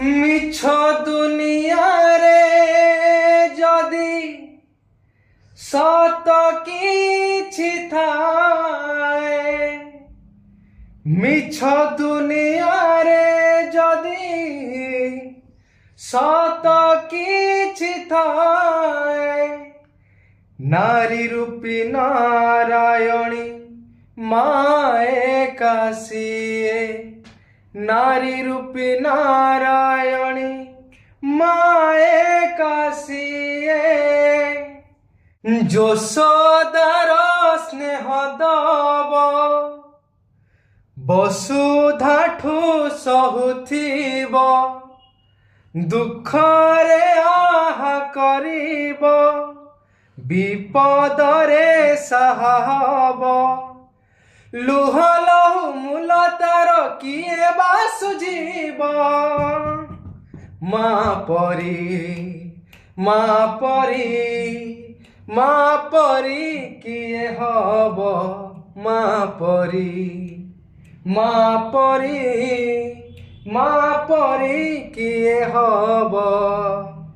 মিছ দুনিয়ারে যদি সত কিছু থায়, মিছ দুনিয়ারে যদি সত কিছু থায়, নারী রূপী নারায়ণী মায়ে কাশিয়ে, নারী রূপী নারায়ণী মায়ে কাশিয়ে, যশোদার স্নেহ দব বসুধাঠু সহুথিব, দুঃখরে আহা করিব, বিপদরে সাহা হব, লুহ লহু মূল তার কিଏ ବା ସୁଝିବ, মা পরি মা পরি মা পরি কিଏ হব, মা পরি মা পরি মা পরি কিଏ হব।